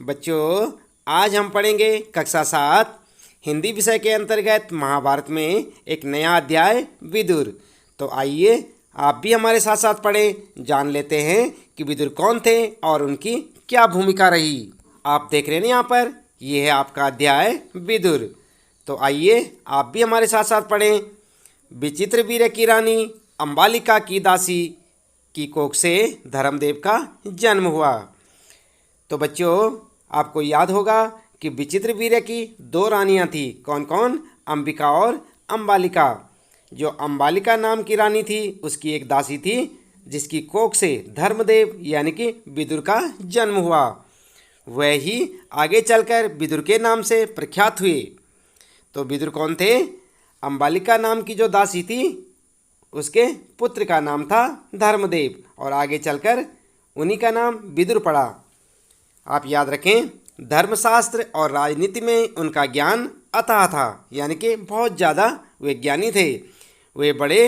बच्चों, आज हम पढ़ेंगे कक्षा 7 हिंदी विषय के अंतर्गत महाभारत में एक नया अध्याय विदुर। तो आइए आप भी हमारे साथ साथ पढ़ें, जान लेते हैं कि विदुर कौन थे और उनकी क्या भूमिका रही। आप देख रहे हैं यहाँ पर, ये है आपका अध्याय विदुर। तो आइए आप भी हमारे साथ साथ पढ़ें। विचित्र वीर्य की रानी अंबालिका की दासी की कोख से धर्मदेव का जन्म हुआ। तो बच्चों, आपको याद होगा कि विचित्र वीर्य की 2 रानियां थी। कौन कौन? अंबिका और अंबालिका। जो अंबालिका नाम की रानी थी उसकी एक दासी थी जिसकी कोख से धर्मदेव यानी कि विदुर का जन्म हुआ। वह ही आगे चलकर विदुर के नाम से प्रख्यात हुए। तो विदुर कौन थे? अंबालिका नाम की जो दासी थी उसके पुत्र का नाम था धर्मदेव और आगे चलकर उन्हीं का नाम विदुर पड़ा। आप याद रखें, धर्मशास्त्र और राजनीति में उनका ज्ञान अथाह था, यानी कि बहुत ज़्यादा वे ज्ञानी थे। वे बड़े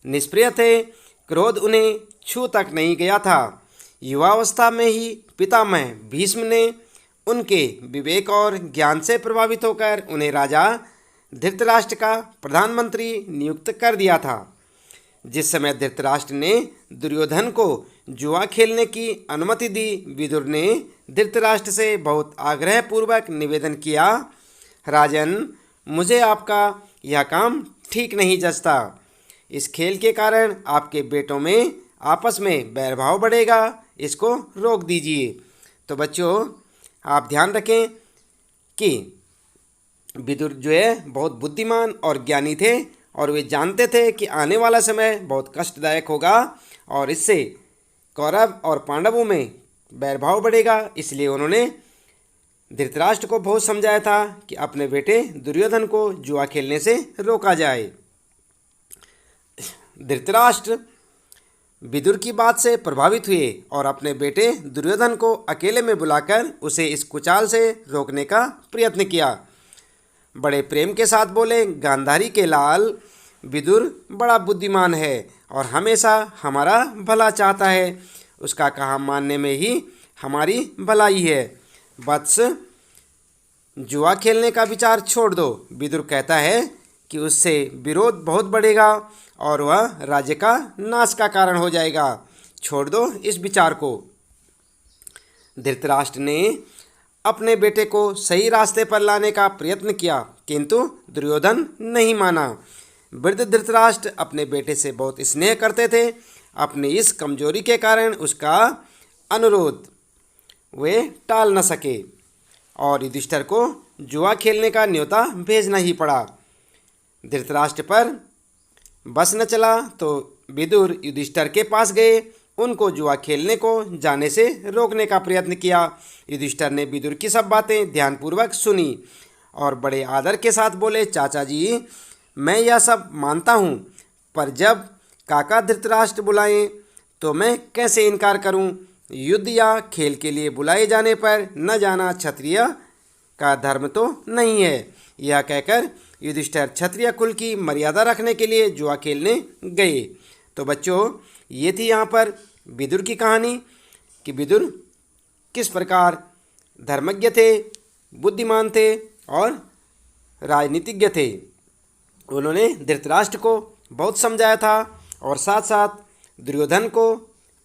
निष्प्रिय थे, क्रोध उन्हें छू तक नहीं गया था। युवावस्था में ही पितामह भीष्म ने उनके विवेक और ज्ञान से प्रभावित होकर उन्हें राजा धृतराष्ट्र का प्रधानमंत्री नियुक्त कर दिया था। जिस समय धृतराष्ट्र ने दुर्योधन को जुआ खेलने की अनुमति दी, विदुर ने धृतराष्ट्र से बहुत आग्रहपूर्वक निवेदन किया, राजन, मुझे आपका यह काम ठीक नहीं जचता। इस खेल के कारण आपके बेटों में आपस में बैरभाव बढ़ेगा, इसको रोक दीजिए। तो बच्चों, आप ध्यान रखें कि विदुर जो है बहुत बुद्धिमान और ज्ञानी थे और वे जानते थे कि आने वाला समय बहुत कष्टदायक होगा और इससे कौरव और पांडवों में बैरभाव बढ़ेगा। इसलिए उन्होंने धृतराष्ट्र को बहुत समझाया था कि अपने बेटे दुर्योधन को जुआ खेलने से रोका जाए। धृतराष्ट्र विदुर की बात से प्रभावित हुए और अपने बेटे दुर्योधन को अकेले में बुलाकर उसे इस कुचाल से रोकने का प्रयत्न किया। बड़े प्रेम के साथ बोले, गांधारी के लाल, विदुर बड़ा बुद्धिमान है और हमेशा हमारा भला चाहता है। उसका कहा मानने में ही हमारी भलाई है। वत्स, जुआ खेलने का विचार छोड़ दो। विदुर कहता है कि उससे विरोध बहुत बढ़ेगा और वह राज्य का नाश का कारण हो जाएगा। छोड़ दो इस विचार को। धृतराष्ट्र ने अपने बेटे को सही रास्ते पर लाने का प्रयत्न किया, किंतु दुर्योधन नहीं माना। वृद्ध धृतराष्ट्र अपने बेटे से बहुत स्नेह करते थे। अपनी इस कमजोरी के कारण उसका अनुरोध वे टाल न सके और युधिष्ठिर को जुआ खेलने का न्योता भेजना ही पड़ा। धृतराष्ट्र पर बस न चला तो विदुर युधिष्ठिर के पास गए, उनको जुआ खेलने को जाने से रोकने का प्रयत्न किया। युधिष्ठिर ने विदुर की सब बातें ध्यानपूर्वक सुनी और बड़े आदर के साथ बोले, चाचा जी, मैं यह सब मानता हूँ, पर जब काका धृतराष्ट्र बुलाएं तो मैं कैसे इनकार करूँ। युद्ध या खेल के लिए बुलाए जाने पर न जाना क्षत्रिय का धर्म तो नहीं है। यह कहकर युधिष्ठिर क्षत्रिय कुल की मर्यादा रखने के लिए जुआ खेलने गए। तो बच्चों, ये थी यहाँ पर विदुर की कहानी कि विदुर किस प्रकार धर्मज्ञ थे, बुद्धिमान थे और राजनीतिज्ञ थे। उन्होंने धृतराष्ट्र को बहुत समझाया था और साथ साथ दुर्योधन को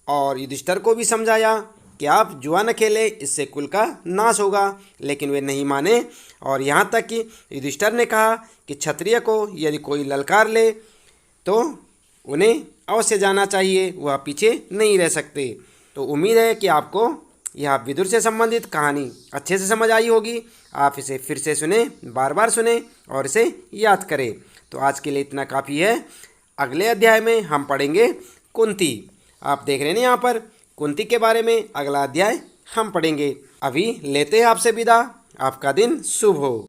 और युधिष्ठिर को भी समझाया कि आप जुआ न खेलें, इससे कुल का नाश होगा। लेकिन वे नहीं माने और यहाँ तक कि युधिष्ठिर ने कहा कि क्षत्रिय को यदि कोई ललकार ले तो उन्हें अवश्य जाना चाहिए, वह पीछे नहीं रह सकते। तो उम्मीद है कि आपको यह विदुर से संबंधित कहानी अच्छे से समझ आई होगी। आप इसे फिर से सुने, बार बार सुने और इसे याद करें। तो आज के लिए इतना काफ़ी है। अगले अध्याय में हम पढ़ेंगे कुंती। आप देख रहे हैं यहाँ पर, कुंती के बारे में अगला अध्याय हम पढ़ेंगे। अभी लेते हैं आपसे विदा। आपका दिन शुभ हो।